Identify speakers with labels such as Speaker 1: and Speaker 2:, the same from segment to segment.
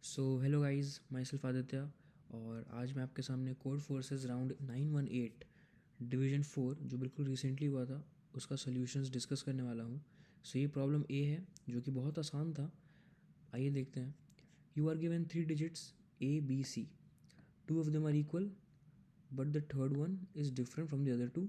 Speaker 1: So hello guys, my self Aditya. और आज मैं आपके सामने कोड फोर्सेस राउंड 918 डिवीजन 4 जो बिल्कुल रिसेंटली हुआ था उसका सॉल्यूशंस डिस्कस करने वाला हूँ। सो ये प्रॉब्लम ए है जो कि बहुत आसान था। आइए देखते हैं। You are given 3 digits A B C, 2 of them are equal but the third one is different from the other two.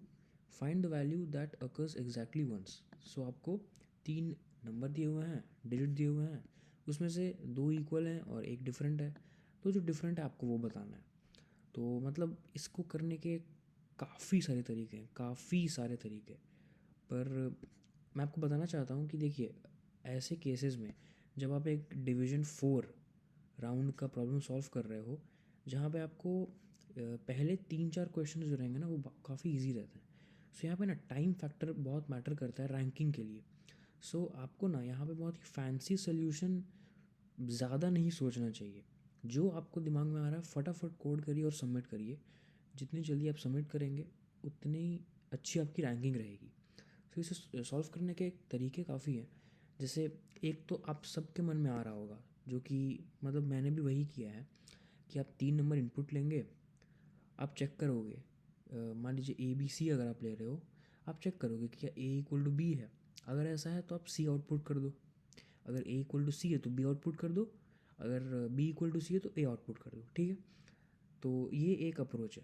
Speaker 1: Find the value that occurs exactly once. So आपको 3 नंबर दिए हुए हैं, डिजिट दिए हुए हैं, उसमें से 2 equal हैं और एक डिफरेंट है। तो जो डिफरेंट है आपको वो बताना है। तो मतलब इसको करने के काफ़ी सारे तरीके हैं, काफ़ी सारे तरीके। पर मैं आपको बताना चाहता हूँ कि देखिए, ऐसे केसेस में जब आप एक डिवीजन 4 राउंड का प्रॉब्लम सॉल्व कर रहे हो, जहाँ पे आपको पहले 3-4 क्वेश्चन जो रहेंगे ना वो काफ़ी इजी रहते हैं। सो यहाँ पे ना टाइम फैक्टर बहुत मैटर करता है रैंकिंग के लिए। सो आपको ना यहाँ पे बहुत ही फैंसी सोल्यूशन ज़्यादा नहीं सोचना चाहिए। जो आपको दिमाग में आ रहा है फटाफट कोड करिए और सबमिट करिए। जितनी जल्दी आप सबमिट करेंगे उतनी ही अच्छी आपकी रैंकिंग रहेगी। तो इसे सॉल्व करने के तरीके काफ़ी हैं। जैसे एक तो आप सबके मन में आ रहा होगा, जो कि मतलब मैंने भी वही किया है, कि आप 3 नंबर इनपुट लेंगे। आप चेक करोगे, मान लीजिए ए बी सी अगर आप ले रहे हो, आप चेक करोगे कि क्या ए इक्वल टू बी है। अगर ऐसा है तो आप सी आउटपुट कर दो। अगर ए इक्वल टू सी है तो बी आउटपुट कर दो। अगर बी इक्वल टू सी है तो ए आउटपुट कर दो। ठीक है। तो ये एक अप्रोच है।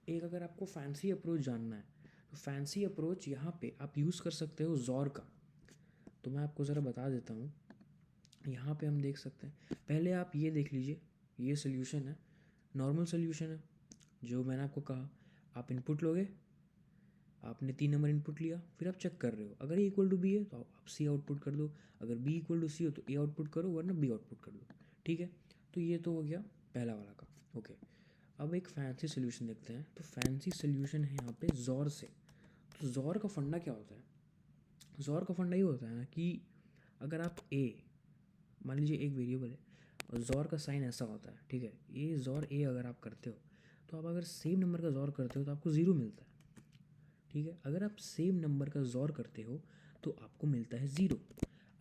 Speaker 1: एक अगर आपको फैंसी अप्रोच जानना है तो फैंसी अप्रोच यहाँ पे आप यूज़ कर सकते हो जॉर का। तो मैं आपको ज़रा बता देता हूँ। यहाँ पे हम देख सकते हैं, पहले आप ये देख लीजिए, ये सोल्यूशन है, नॉर्मल सोल्यूशन है। जो मैंने आपको कहा, आप इनपुट लोगे, आपने 3 नंबर इनपुट लिया, फिर आप चेक कर रहे हो। अगर ए इक्वल टू बी है तो आप सी आउटपुट कर दो। अगर बी इक्वल टू सी हो तो ए आउटपुट करो, वरना बी आउटपुट कर दो। ठीक है। तो ये तो हो गया पहला वाला का। ओके। अब एक फैंसी सोल्यूशन देखते हैं। तो फैंसी सोल्यूशन है यहाँ पे जॉर से। तो जॉर का फंडा क्या होता है? जॉर का फंडा ये होता है ना कि अगर आप ए, मान लीजिए एक वेरिएबल है और जॉर का साइन ऐसा होता है, ठीक है, ए जॉर ए अगर आप करते हो तो आप अगर सेम नंबर का जॉर करते हो तो आपको ज़ीरो मिलता है। ठीक है। अगर आप सेम नंबर का जॉर करते हो तो आपको मिलता है ज़ीरो।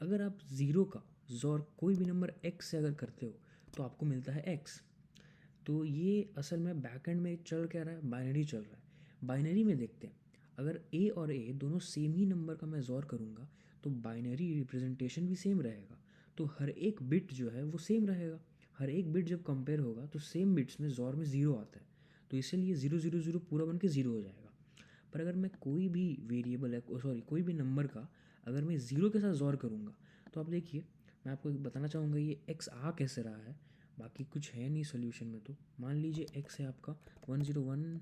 Speaker 1: अगर आप ज़ीरो का जॉर कोई भी नंबर एक्स से अगर करते हो तो आपको मिलता है एक्स। तो ये असल में बैकएंड में चल क्या रहा है, बाइनरी चल रहा है। बाइनरी में देखते हैं, अगर ए और ए दोनों सेम ही नंबर का मैं जॉर करूँगा तो बाइनरी रिप्रेजेंटेशन भी सेम रहेगा। तो हर एक बिट जो है वो सेम रहेगा। हर एक बिट जब कंपेयर होगा तो सेम बिट्स में जॉर में ज़ीरो आता है। तो इसीलिए ज़ीरो ज़ीरो ज़ीरो पूरा बन के ज़ीरो हो जाएगा। पर अगर मैं कोई भी वेरिएबल है, सॉरी कोई भी नंबर का अगर मैं ज़ीरो के साथ जॉर करूँगा तो आप देखिए, मैं आपको बताना चाहूँगा ये एक्स आ कैसे रहा है। बाकी कुछ है नहीं सोल्यूशन में। तो मान लीजिए एक्स है आपका 101,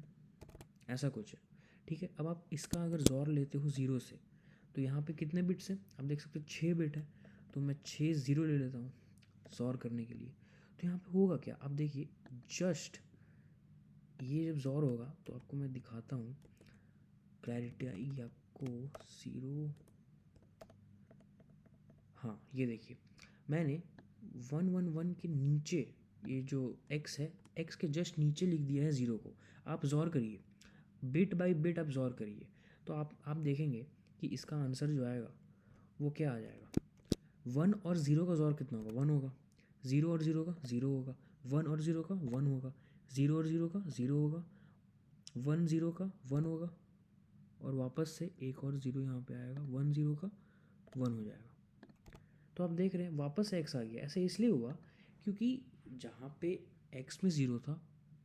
Speaker 1: ऐसा कुछ है। ठीक है। अब आप इसका अगर जॉर लेते हो ज़ीरो से तो यहाँ पे कितने बिट्स हैं आप देख सकते हो, 6 बिट है। तो मैं 6 ज़ीरो ले लेता हूँ जॉर करने के लिए। तो यहाँ पे होगा क्या, आप देखिए, जस्ट ये जब जॉर होगा तो आपको मैं दिखाता हूँ, क्लैरिटी आई आपको। ज़ीरो, हाँ ये देखिए, मैंने 111 के नीचे ये जो x है, x के जस्ट नीचे लिख दिया है ज़ीरो को। आप जॉर करिए, बिट बाय बिट आप जॉर करिए, तो आप देखेंगे कि इसका आंसर जो आएगा वो क्या आ जाएगा। 1 और 0 का जॉर कितना होगा, 1 होगा। 0 और 0 का 0 होगा। 1 और 0 का 1 होगा। 0 और 0 का 0 होगा। 1 0 का 1 होगा। और वापस से एक और ज़ीरो यहाँ पे आएगा, 1 0 का 1 हो जाएगा। तो आप देख रहे हैं वापस से एक्स आ गया। ऐसे इसलिए हुआ क्योंकि जहाँ पे एक्स में ज़ीरो था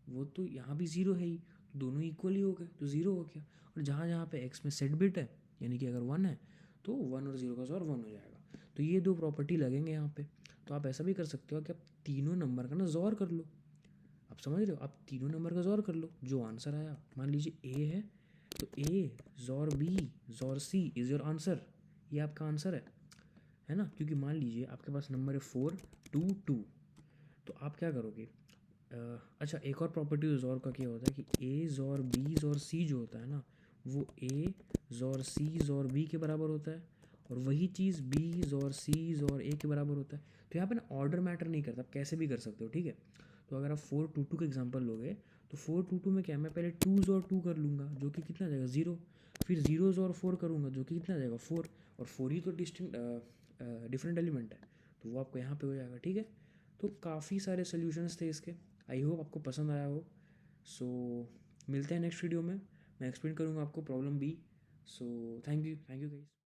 Speaker 1: वो तो यहाँ भी ज़ीरो है ही, तो दोनों इक्वल ही हो गए, तो ज़ीरो हो गया। और जहाँ जहाँ पे एक्स में सेट बिट है, यानी कि अगर 1 है तो 1 और 0 का जोर 1 हो जाएगा। तो ये दो प्रॉपर्टी लगेंगे यहाँ पे। तो आप ऐसा भी कर सकते हो कि आप तीनों नंबर का ना जोर कर लो। आप समझ रहे हो, आप तीनों नंबर का जोर कर लो, जो आंसर आया, मान लीजिए ए है तो ए जोर बी जोर सी इज़ योर आंसर। ये आपका आंसर है ना। क्योंकि मान लीजिए आपके पास नंबर है 4 2 2, तो आप क्या करोगे, अच्छा एक और प्रॉपर्टी जोर का क्या होता है कि ए जोर बी जोर सी जो होता है ना, वो ए जोर सी जोर बी के बराबर होता है, और वही चीज़ बी जोर सी जोर ए के बराबर होता है। तो यहाँ पे ना ऑर्डर मैटर नहीं करता, आप कैसे भी कर सकते हो। ठीक है। तो अगर आप 4 2 2 का एग्जांपल लोगे तो 4 2 2 में क्या है, मैं पहले 2 जोर 2 कर लूँगा जो कि कितना आ जाएगा 0। फिर 0 जोर 4 करूँगा जो कि कितना आ जाएगा 4। और 4 ही तो डिफरेंट एलिमेंट है, तो वो आपको यहाँ पे हो जाएगा। ठीक है। तो काफ़ी सारे सोल्यूशंस थे इसके। आई होप आपको पसंद आया हो। सो मिलते हैं नेक्स्ट वीडियो में, मैं एक्सप्लेन करूँगा आपको problem B. So thank you guys.